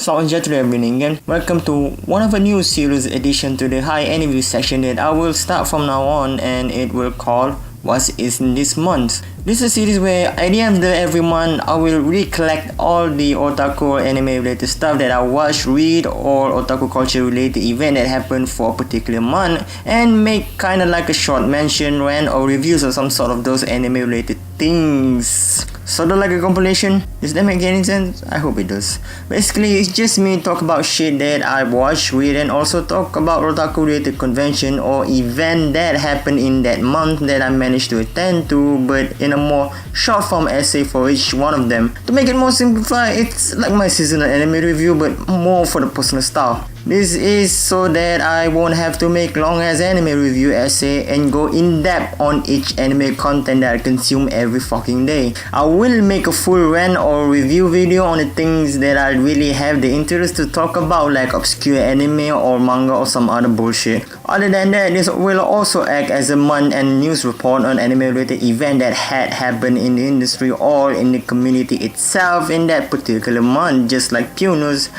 Selamat sejahtera again. Welcome to one of a new series addition to the high anime section that I will start from now on, and it will call What is in this month. This is a series where at the end of every month I will recollect all the otaku or anime related stuff that I watch, read, or otaku culture related event that happened for a particular month, and make kinda like a short mention, rant, or reviews of some sort of those anime related things. Sort of like a compilation. Does that make any sense? I hope it does. Basically, it's just me talk about shit that I watch, read, and also talk about otaku related convention or event that happened in that month that I managed to attend to, but in a more short form essay for each one of them. To make it more simplified, it's like my seasonal anime review, but more for the personal style. This is so that I won't have to make long ass anime review essay and go in depth on each anime content that I consume every fucking day. I will make a full rant or review video on the things that I really have the interest to talk about, like obscure anime or manga or some other bullshit. Other than that, this will also act as a month and news report on anime related event that had happened in the industry or in the community itself in that particular month, just like Pew News,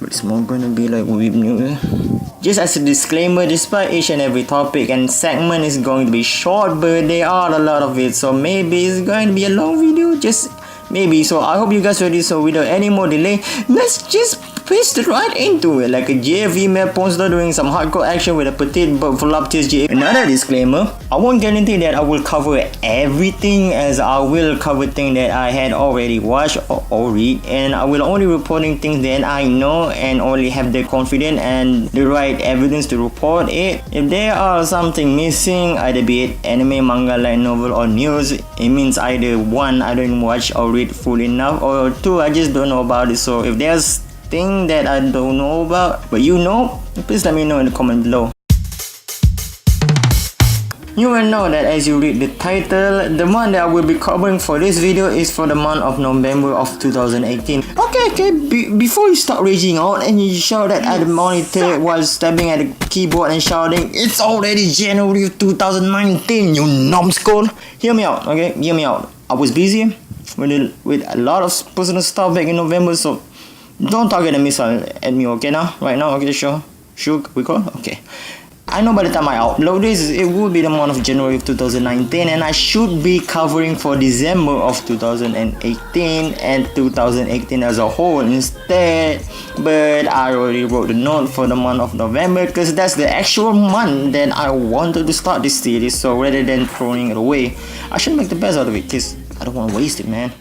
but it's more gonna be like weeb news. Just as a disclaimer, despite each and every topic and segment is going to be short, but there are a lot of it, so maybe it's going to be a long video, just maybe. So I hope you guys ready, so without any more delay, let's just paste it right into it, like a JV male porn star doing some hardcore action with a petite but voluptuous GF. Another disclaimer, I won't guarantee that I will cover everything, as I will cover things that I had already watched or read, and I will only reporting things that I know and only have the confidence and the right evidence to report it. If there are something missing, either be it anime, manga, light novel, or news, it means either one, I don't watch or read full enough, or two, I just don't know about it. So if there's thing that I don't know about but you know, please let me know in the comment below. You will know that as you read the title, the month that I will be covering for this video is for the month of November of 2018. Okay, before you start raging out and you shout at the monitor while stabbing at the keyboard and shouting, it's already January of 2019, you numbskull. Hear me out, okay? Hear me out. I was busy with a lot of personal stuff back in November, so don't target a missile at me, okay now? Right now, okay, sure? We go? Okay. I know by the time I upload this, it will be the month of January of 2019, and I should be covering for December of 2018 and 2018 as a whole instead, but I already wrote the note for the month of November because that's the actual month that I wanted to start this series, so rather than throwing it away, I should make the best out of it because I don't want to waste it, man.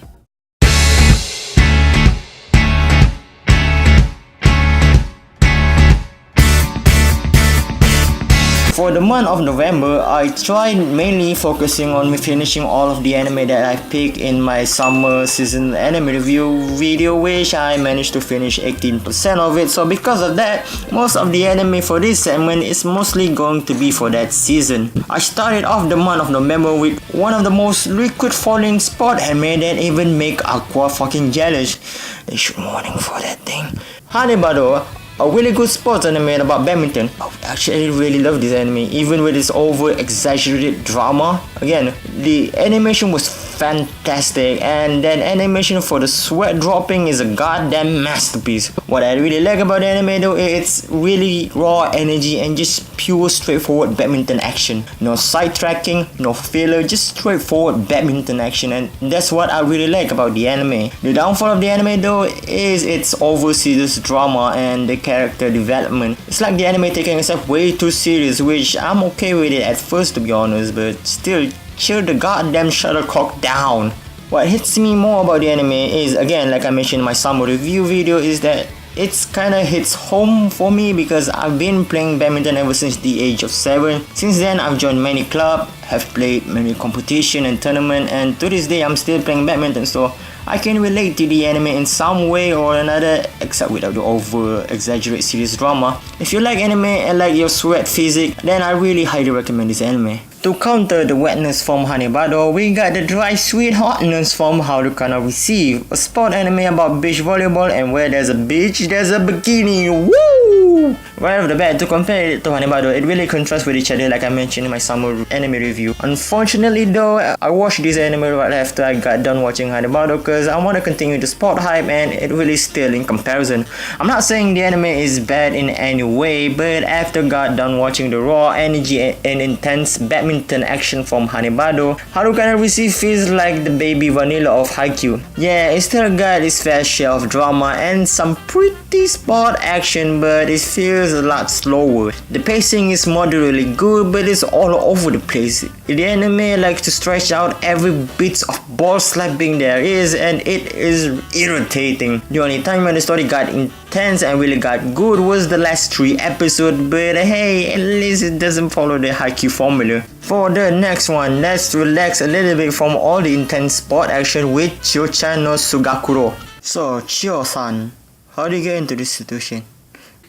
For the month of November, I tried mainly focusing on finishing all of the anime that I picked in my summer season anime review video, which I managed to finish 18% of it. So because of that, most of the anime for this segment is mostly going to be for that season. I started off the month of November with one of the most liquid falling sport anime that even make Aqua fucking jealous. They should warning for that thing. Hanebado, a really good sports anime about badminton. I actually really love this anime, even with its over exaggerated drama. Again, the animation was fantastic, and that animation for the sweat dropping is a goddamn masterpiece. What I really like about the anime though, it's really raw energy and just pure straightforward badminton action. No sidetracking, no filler, just straightforward badminton action, and that's what I really like about the anime. The downfall of the anime though is its overseas drama and the character development. It's like the anime taking itself way too serious, which I'm okay with it at first, to be honest, but still, chill the goddamn shuttlecock down. What hits me more about the anime is, again, like I mentioned in my summer review video, is that it's kinda hits home for me because I've been playing badminton ever since the age of 7. Since then, I've joined many clubs, have played many competition and tournament, and to this day I'm still playing badminton, so I can relate to the anime in some way or another, except without the over exaggerated serious drama. If you like anime and like your sweat physique, then I really highly recommend this anime. To counter the wetness from Hanebado, we got the dry sweet hotness from Haruka no Receive, a sport anime about beach volleyball, and where there's a beach, there's a bikini. Woo! Woo! Right off the bat, to compare it to Hanebado, it really contrasts with each other like I mentioned in my summer anime review. Unfortunately though, I watched this anime right after I got done watching Hanebado because I want to continue the sport hype and it really still in comparison. I'm not saying the anime is bad in any way, but after got done watching the raw energy and intense badminton action from Hanebado, Harukana Receive feels like the baby vanilla of Haikyuu. Yeah, it still got its fair share of drama and some pretty sport action, but it feels a lot slower. The pacing is moderately good, but it's all over the place. The anime likes to stretch out every bit of ball slapping there is, and it is irritating. The only time when the story got intense and really got good was the last 3 episodes, but hey, at least it doesn't follow the Haikyuu formula. For the next one, let's relax a little bit from all the intense sport action with Chio-chan no Sugakuro. So, Chio-san, how do you get into this situation?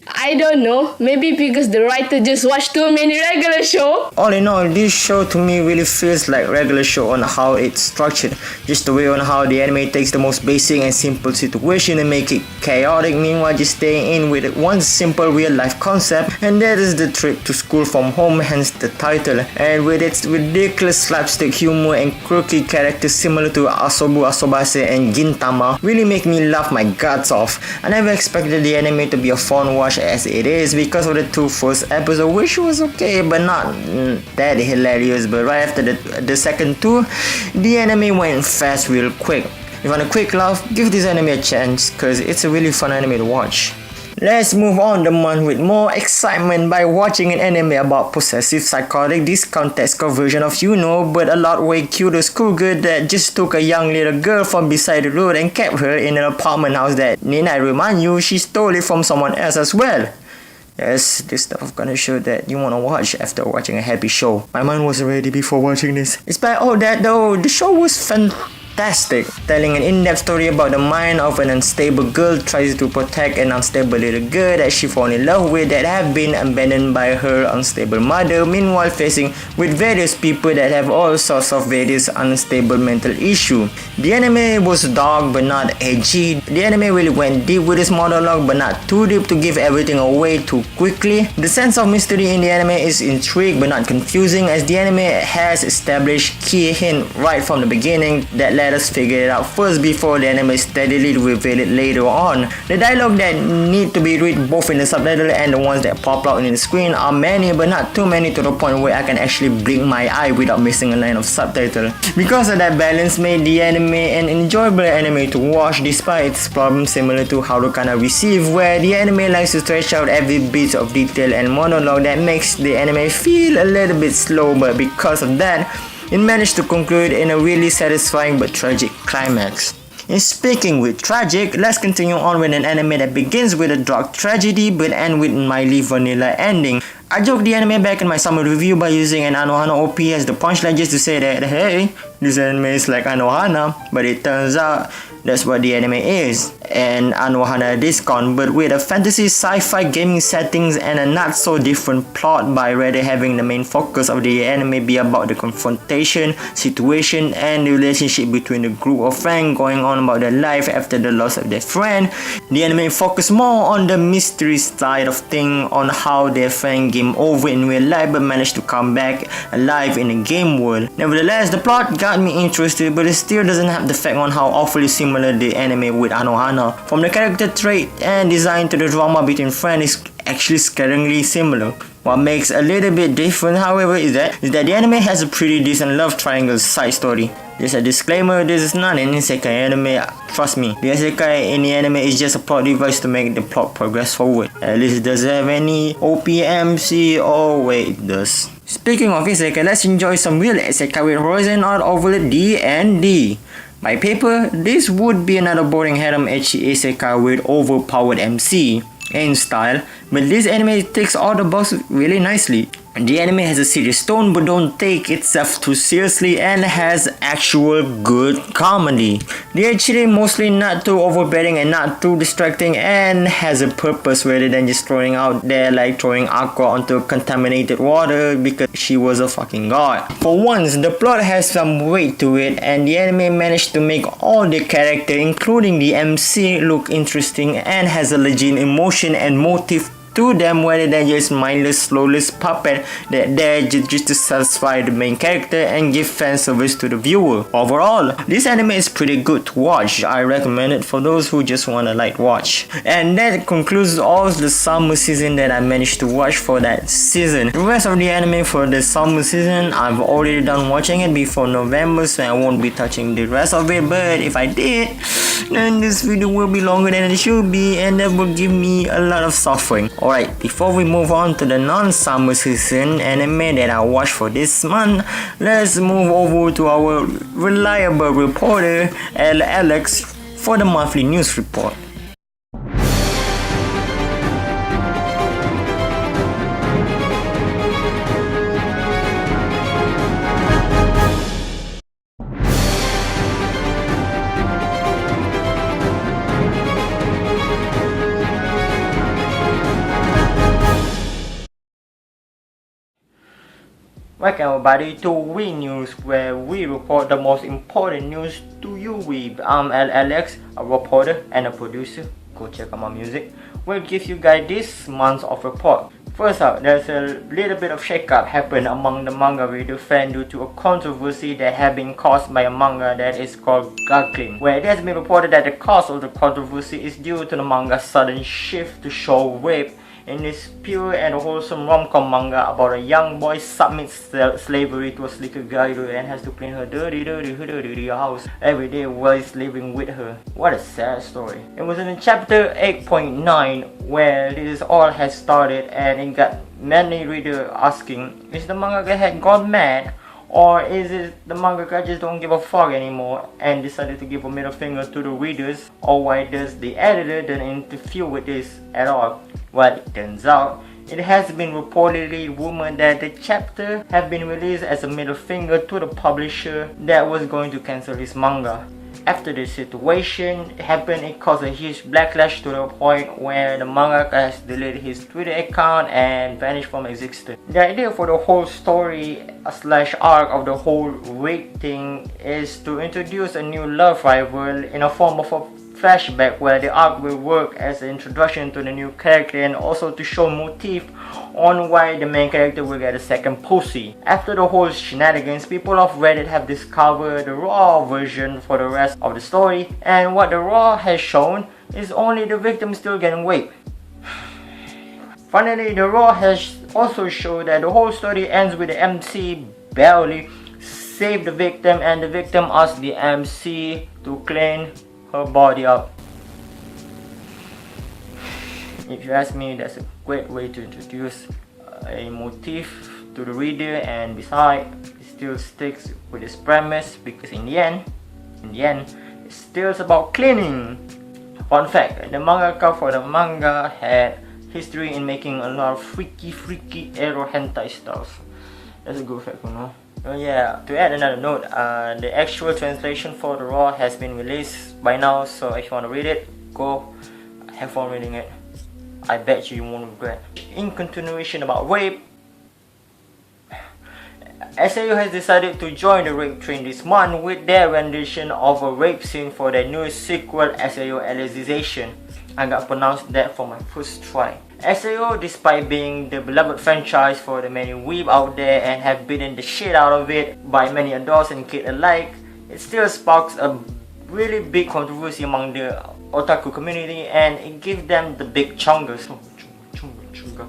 I don't know, maybe because the writer just watched too many regular shows. All in all, this show to me really feels like regular show on how it's structured. Just the way on how the anime takes the most basic and simple situation and make it chaotic, meanwhile just staying in with one simple real life concept, and that is the trip to school from home, hence the title. And with its ridiculous slapstick humor and quirky characters similar to Asobu Asobase and Gintama, really make me laugh my guts off. I never expected the anime to be a fun watch as it is because of the 2 first episodes, which was okay but not that hilarious. But right after the second 2, the anime went fast real quick. If you want a quick laugh, give this anime a chance because it's a really fun anime to watch. Let's move on the month with more excitement by watching an anime about possessive psychotic discount textbook version of Yuno, but a lot way cuter schoolgirl that just took a young little girl from beside the road and kept her in an apartment house that, need I remind you, she stole it from someone else as well. Yes, this stuff gonna show that you wanna watch after watching a happy show. My mind was ready before watching this. Despite all that though, the show was fantastic, telling an in-depth story about the mind of an unstable girl tries to protect an unstable little girl that she falls in love with that have been abandoned by her unstable mother, meanwhile facing with various people that have all sorts of various unstable mental issues. The anime was dark but not edgy. The anime really went deep with its monologue but not too deep to give everything away too quickly. The sense of mystery in the anime is intrigued but not confusing, as the anime has established key hint right from the beginning that let us figure it out first before the anime steadily reveal it later on. The dialogue that need to be read both in the subtitle and the ones that pop out in the screen are many but not too many to the point where I can actually blink my eye without missing a line of subtitle. Because of that balance made the anime an enjoyable anime to watch despite its problems similar to Harukana Receive, where the anime likes to stretch out every bit of detail and monologue that makes the anime feel a little bit slow, but because of that, it managed to conclude in a really satisfying but tragic climax. And speaking with tragic, let's continue on with an anime that begins with a dark tragedy but ends with mildly vanilla ending. I joked the anime back in my summer review by using an Anohana OP as the punchline just to say that hey, this anime is like Anohana, but it turns out that's what the anime is, an Anohana discount but with a fantasy sci-fi gaming settings and a not so different plot, by rather having the main focus of the anime be about the confrontation, situation and the relationship between the group of friends going on about their life after the loss of their friend. The anime focus more on the mystery side of things, on how their friend game over in real life but managed to come back alive in the game world. Nevertheless, the plot got me interested, but it still doesn't have the effect on how awfully similar the anime with Anohana. From the character trait and design to the drama between friends is actually scaringly similar. What makes a little bit different, however, is that the anime has a pretty decent love triangle side story. Just a disclaimer, this is not an isekai anime, trust me. The isekai in the anime is just a plot device to make the plot progress forward. At least it doesn't have any OPMC, or wait, it does. Speaking of isekai, let's enjoy some real isekai with Horizon Art over D&D. By paper, this would be another boring harem ecchi isekai with overpowered MC in style, but this anime takes all the boxes really nicely. The anime has a serious tone but don't take itself too seriously and has actual good comedy. The ecchi mostly not too overbearing and not too distracting and has a purpose rather than just throwing out there like throwing Aqua onto contaminated water because she was a fucking god. For once, the plot has some weight to it and the anime managed to make all the characters including the MC look interesting and has a legit emotion and motive to them rather than just mindless, soulless puppet that there just to satisfy the main character and give fan service to the viewer. Overall, this anime is pretty good to watch. I recommend it for those who just wanna like watch. And that concludes all the summer season that I managed to watch for that season. The rest of the anime for the summer season, I've already done watching it before November, so I won't be touching the rest of it. But if I did, then this video will be longer than it should be, and that will give me a lot of suffering. Alright, before we move on to the non-summer season anime that I watched for this month, let's move over to our reliable reporter Alex for the monthly news report. Welcome everybody to We News, where we report the most important news to you weeb. I'm Alex, a reporter and a producer. Go check out my music. We'll give you guys this month's of report. First up, there's a little bit of shake-up happened among the manga reader fan due to a controversy that had been caused by a manga that is called Gakling, where it has been reported that the cause of the controversy is due to the manga's sudden shift to show rape in this pure and wholesome rom-com manga about a young boy submits slavery to a sleeker guide and has to clean her dirty house every day while he's living with her. What a sad story. It was in chapter 8.9 where this all has started, and it got many readers asking, is the mangaka had gone mad? Or is it the mangaka just don't give a fuck anymore and decided to give a middle finger to the readers? Or why does the editor don't interfere with this at all? Well, it turns out, it has been reportedly rumored that the chapter have been released as a middle finger to the publisher that was going to cancel his manga. After the situation happened, it caused a huge backlash to the point where the mangaka has deleted his Twitter account and vanished from existence. The idea for the whole story slash arc of the whole rape thing is to introduce a new love rival in a form of a flashback where the arc will work as an introduction to the new character and also to show motif on why the main character will get a second pussy. After the whole shenanigans, people of Reddit have discovered the raw version for the rest of the story, and what the raw has shown is only the victim still getting raped. Finally, the raw has also showed that the whole story ends with the MC barely save the victim and the victim asks the MC to clean her body up. If you ask me, that's a great way to introduce a motif to the reader, and besides, it still sticks with its premise because in the end, it still is about cleaning. Fun fact, the mangaka for the manga had history in making a lot of freaky ero hentai styles. That's a good fact, you know. Yeah, to add another note, the actual translation for the raw has been released by now, so if you want to read it, go have fun reading it. I bet you won't regret. In continuation about rape, SAO has decided to join the rape train this month with their rendition of a rape scene for their new sequel, SAO Alicization. I got pronounced that for my first try. SAO, despite being the beloved franchise for the many weeb out there and have beaten the shit out of it by many adults and kids alike, it still sparks a really big controversy among the otaku community, and it gives them the big chungus.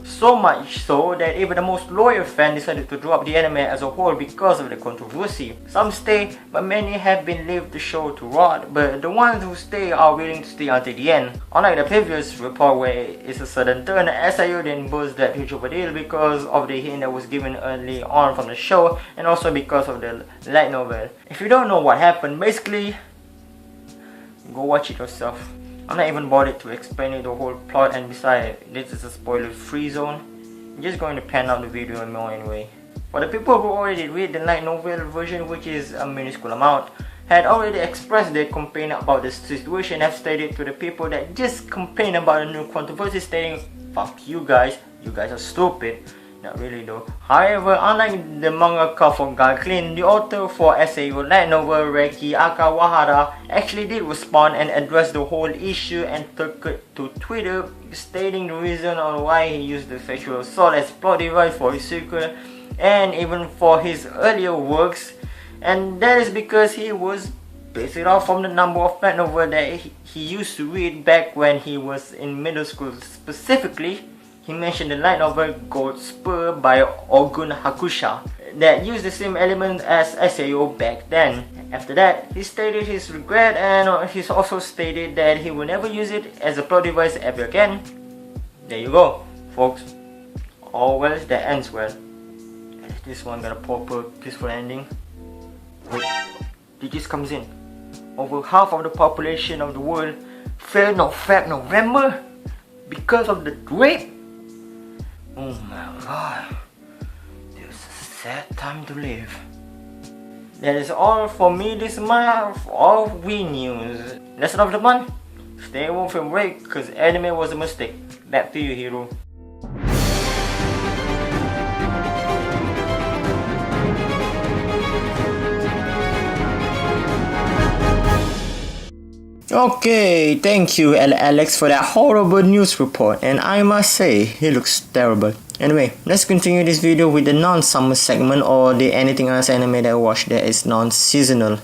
So much so that even the most loyal fan decided to drop the anime as a whole because of the controversy. Some stay, but many have been left the show to rot, but the ones who stay are willing to stay until the end. Unlike the previous report where it's a sudden turn, SIU didn't boost that huge of a deal because of the hint that was given early on from the show, and also because of the light novel. If you don't know what happened, basically, go watch it yourself. I'm not even bothered to explain the whole plot, and besides, this is a spoiler-free zone. I'm just going to pan out the video more anyway. For the people who already read the light novel version, which is a minuscule amount, had already expressed their complaint about the situation, have stated to the people that just complain about a new controversy, stating, fuck you guys are stupid. Not really though. However, unlike the mangaka for Gaklin, the author for SAO light novel Reiki Akawahara actually did respond and address the whole issue and took it to Twitter, stating the reason on why he used the sexual assault as plot device for his sequel and even for his earlier works, and that is because he was based it off from the number of light novel that he used to read back when he was in middle school. Specifically, he mentioned the light novel Gold Spur by Ogun Hakusha that used the same element as SAO back then. After that, he stated his regret, and he's also stated that he will never use it as a plot device ever again. There you go, folks. All well that ends well. And this one got a proper peaceful ending. Wait, this comes in. Over half of the population of the world fell no fat November because of the rape. Oh my god, this is a sad time to live. That is all for me this month for all we news. Lesson of the month: stay away from rape because anime was a mistake. Back to you, hero. Okay, thank you Alex for that horrible news report, and I must say, he looks terrible. Anyway, let's continue this video with the non-summer segment, or the anything else anime that I watched that is non-seasonal.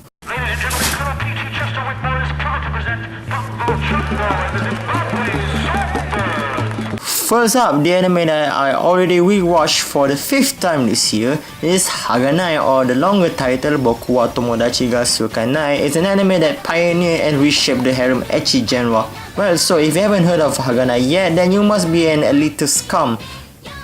First up, the anime that I already rewatched for the 5th time this year is Haganai, or the longer title Boku wa Tomodachi ga Sukanai. It's an anime that pioneered and reshaped the harem ecchi genre. Well, so if you haven't heard of Haganai yet, then you must be an elitist scum.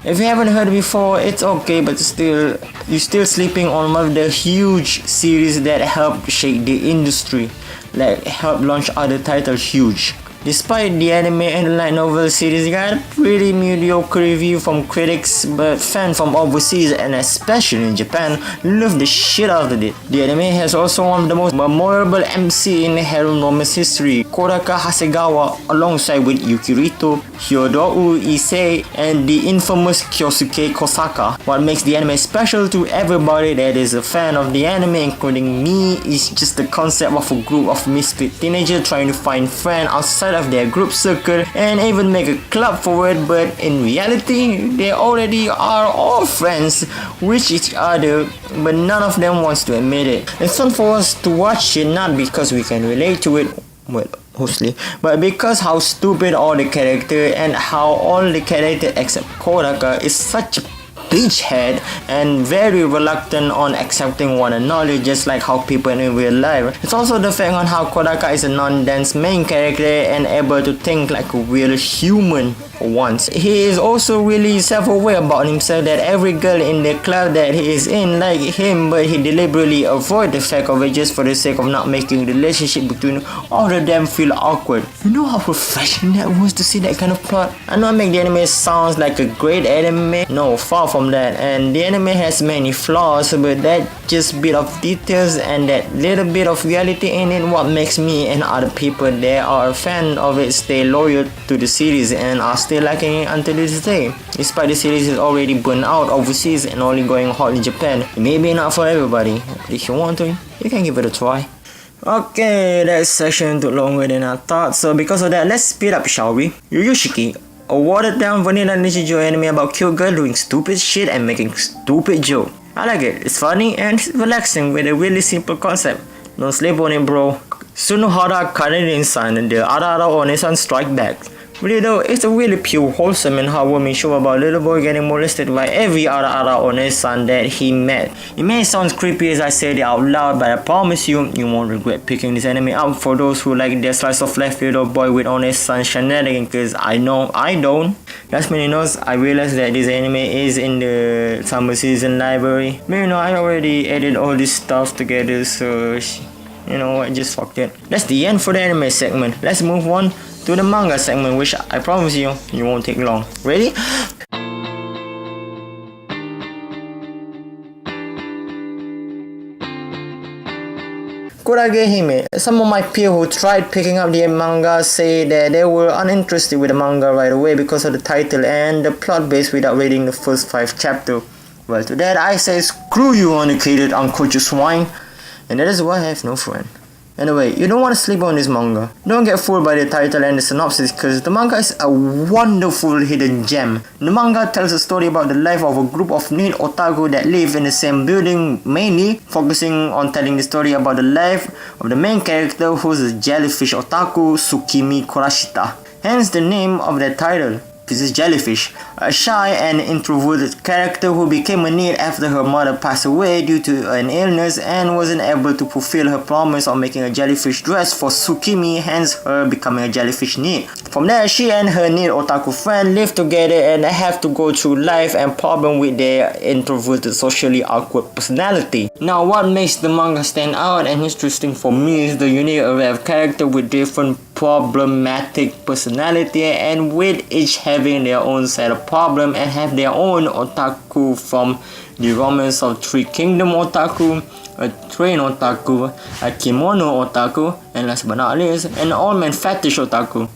If you haven't heard before, it's okay, but you're still sleeping on one of the huge series that helped shake the industry, like helped launch other titles huge. Despite the anime and the light novel series got a pretty mediocre review from critics, but fans from overseas and especially in Japan love the shit out of it. The anime has also one of the most memorable MC in harem romance history, Kodaka Hasegawa, alongside with Yukirito, Hyodoru Issei, and the infamous Kyosuke Kosaka. What makes the anime special to everybody that is a fan of the anime, including me, is just the concept of a group of misfit teenagers trying to find friends outside of their group circle and even make a club for it, but in reality they already are all friends with each other, but none of them wants to admit it. It's fun for us to watch it, not because we can relate to it, well, mostly, but because how stupid all the characters and how all the characters except Kodaka is such a bitch head and very reluctant on accepting one another, just like how people in real life. It's also the fact on how Kodaka is a non-dense main character and able to think like a real human for once. He is also really self-aware about himself, that every girl in the club that he is in like him, but he deliberately avoid the fact of it just for the sake of not making the relationship between all of them feel awkward. You know how refreshing that was to see that kind of plot? I know I make the anime sounds like a great anime. No, far from that, and the anime has many flaws, but that just bit of details and that little bit of reality in it what makes me and other people that are a fan of it stay loyal to the series and are still liking it until this day, despite the series is already burned out overseas and only going hot in Japan. It may be not for everybody, but if you want to, you can give it a try. Okay, that section took longer than I thought, so because of that, let's speed up, shall we? Yu Yu Shiki, a watered down vanilla nichijou anime about cute girl doing stupid shit and making stupid jokes. I like it, it's funny and it's relaxing with a really simple concept. Don't sleep on it, bro. Sunohara Kaneden-san and the Ara Onee-san strike back. Really though, it's a really pure, wholesome and heartwarming show about a little boy getting molested by every Ara Onee-san that he met. It may sound creepy as I said it out loud, but I promise you, you won't regret picking this anime up for those who like their slice of life little boy with Onee-san shenanigans, because I know I don't. Last minute notes, I realized that this anime is in the summer season library. But you know, I already edited all this stuff together, so you know what, just fuck it. That's the end for the anime segment. Let's move on to the manga segment, which I promise you, you won't take long. Ready? Kuragehime. Some of my peers who tried picking up the manga say that they were uninterested with the manga right away because of the title and the plot base without reading the first 5 chapters. Well, to that I say screw you, uneducated uncultured swine. And that is why I have no friend. Anyway, you don't want to sleep on this manga. Don't get fooled by the title and the synopsis because the manga is a wonderful hidden gem. The manga tells a story about the life of a group of neat otaku that live in the same building, mainly focusing on telling the story about the life of the main character who's a jellyfish otaku, Tsukimi Kurashita. Hence the name of that title. This is Jellyfish, a shy and introverted character who became a need after her mother passed away due to an illness and wasn't able to fulfill her promise of making a jellyfish dress for Tsukimi, hence her becoming a jellyfish need. From there, she and her neat otaku friend live together and have to go through life and problem with their introverted, socially awkward personality. Now, what makes the manga stand out and interesting for me is the unique array of characters with different problematic personality and with each having their own set of problem and have their own otaku, from the romance of Three Kingdom otaku, a train otaku, a kimono otaku, and last but not least, an old man fetish otaku.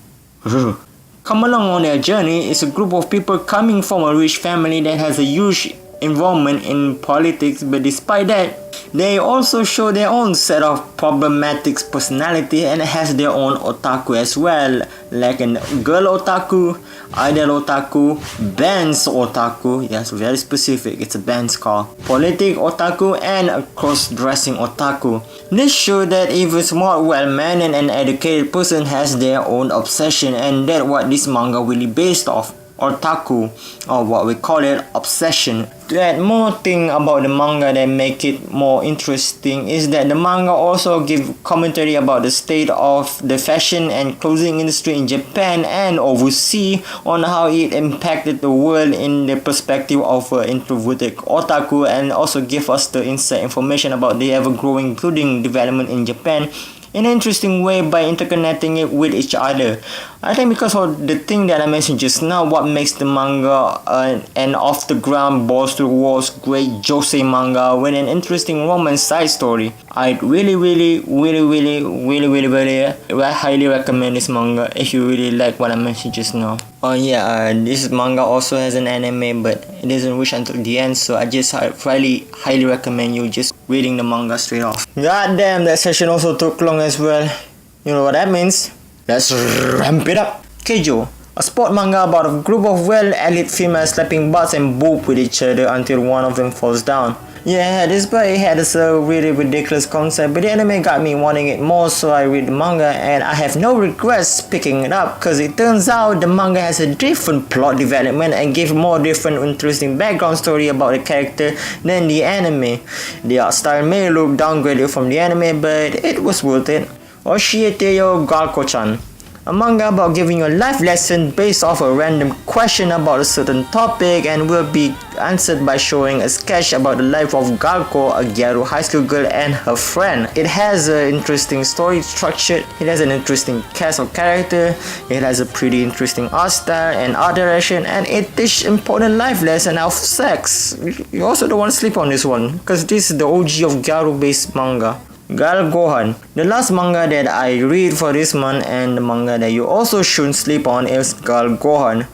Come along on their journey is a group of people coming from a rich family that has a huge involvement in politics, but despite that, they also show their own set of problematic personality and has their own otaku as well, like a girl otaku, idol otaku, bands otaku, yes, very specific, it's a band's call, politic otaku, and a cross-dressing otaku. This shows that even a smart, well-mannered and educated person has their own obsession, and that's what this manga really based off. Otaku, or what we call it, obsession. To add more thing about the manga that make it more interesting is that the manga also give commentary about the state of the fashion and clothing industry in Japan and overseas, on how it impacted the world in the perspective of introverted otaku, and also give us the inside information about the ever-growing clothing development in Japan in an interesting way by interconnecting it with each other. I think because of the thing that I mentioned just now, what makes the manga an off-the-ground, balls-to-the-walls great josei manga with an interesting romance side story. I really highly recommend this manga if you really like what I mentioned just now. Oh yeah, this manga also has an anime, but it doesn't reach until the end, so I just highly recommend you just reading the manga straight off. God damn, that session also took long as well. You know what that means? Let's ramp it up. Keijo, a sport manga about a group of well-elite females slapping butts and boop with each other until one of them falls down. Yeah, this boy had a really ridiculous concept, but the anime got me wanting it more, so I read the manga and I have no regrets picking it up, because it turns out the manga has a different plot development and give more different interesting background story about the character than the anime. The art style may look downgraded from the anime, but it was worth it. Oshieteyo Galko-chan, a manga about giving you a life lesson based off a random question about a certain topic and will be answered by showing a sketch about the life of Galko, a gyaru high school girl, and her friend. It has an interesting story structure, it has an interesting cast of character, it has a pretty interesting art style and art direction, and it teaches important life lesson of sex. You also don't want to sleep on this one, because this is the OG of gyaru based manga. Gal Gohan, the last manga that I read for this month, and the manga that you also shouldn't sleep on is Gal Gohan,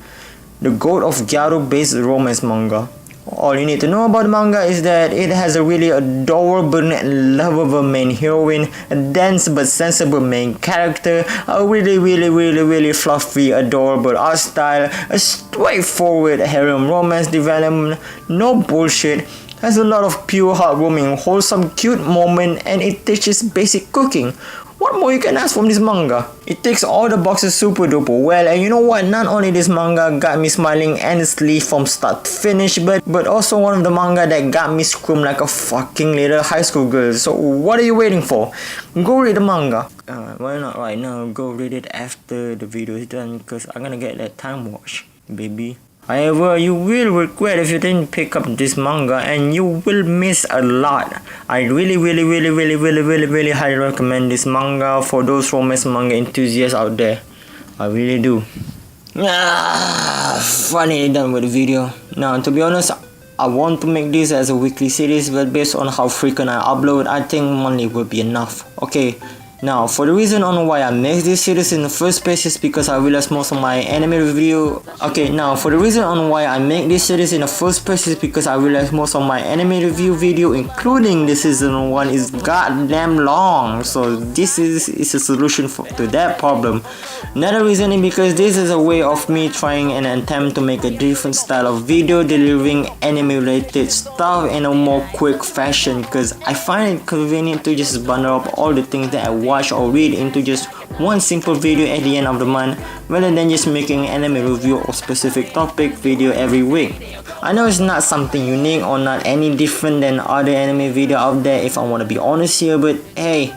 the goat of gyaru based romance manga. All you need to know about the manga is that it has a really adorable and lovable main heroine, a dense but sensible main character, a really fluffy, adorable art style, a straightforward harem romance development, no bullshit, has a lot of pure, heartwarming, wholesome, cute moment, and it teaches basic cooking. What more you can ask from this manga? It takes all the boxes super duper well, and you know what? Not only this manga got me smiling endlessly from start to finish, but also one of the manga that got me screaming like a fucking little high school girl. So what are you waiting for? Go read the manga. Why not right now? Go read it after the video is done, because I'm gonna get that time watch, baby. However, you will regret if you didn't pick up this manga, and you will miss a lot. I really highly recommend this manga for those romance manga enthusiasts out there. I really do. Finally done with the video. Now, to be honest, I want to make this as a weekly series, but based on how frequent I upload, I think monthly will be enough. Okay, now for the reason on why I make this series in the first place is because I realized most of my anime review. Okay, now for the reason on why I make this series in the first place is because I realized most of my anime review video, including the season 1, is goddamn long. So this is a solution to that problem. Another reason is because this is a way of me trying an attempt to make a different style of video, delivering anime related stuff in a more quick fashion, because I find it convenient to just bundle up all the things that I watch or read into just one simple video at the end of the month, rather than just making an anime review or specific topic video every week. I know it's not something unique or not any different than other anime video out there, if I want to be honest here, but hey,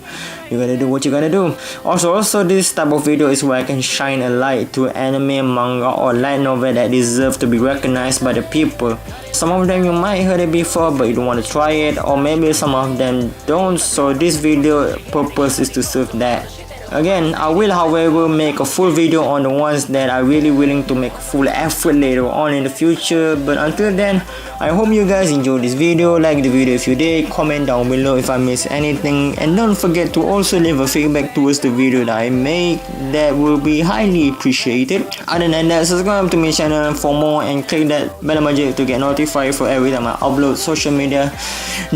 you gotta do what you gotta do. Also this type of video is where I can shine a light to anime, manga or light novel that deserve to be recognized by the people. Some of them you might heard it before but you don't want to try it, or maybe some of them don't, so this video purpose is to serve that. Again, I will however make a full video on the ones that are really willing to make full effort later on in the future, but until then, I hope you guys enjoyed this video. Like the video if you did, comment down below if I missed anything, and don't forget to also leave a feedback towards the video that I make. That will be highly appreciated. Other than that, subscribe to my channel for more and click that bell magic to get notified for every time I upload social media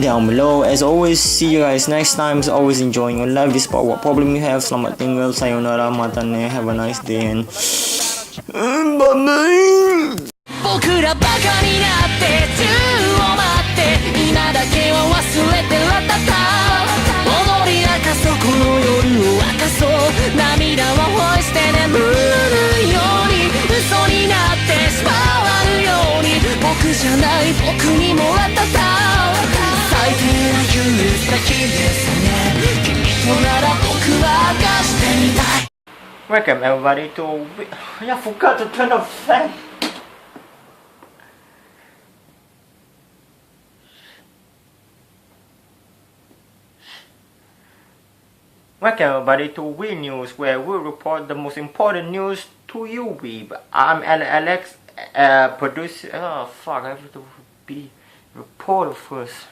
down below. As always, see you guys next time. As always, enjoying your life despite what problem you have. Selamat tinggal, sayonara, matane, have a nice day, and bye-bye. 僕らバカになって宙を待って今だけを忘れてラタタ踊り明かそうこの夜を明かそう涙を干して眠るように嘘になってしまわぬように僕じゃない僕にもラタタ最低な憂鬱な日ですね君となら僕は明かしてみたい Welcome everybody to... I forgot to turn off the fan. Welcome everybody to We News, where we report the most important news to you, weeb. I'm Alex, producer. Oh fuck, I have to be reporter first.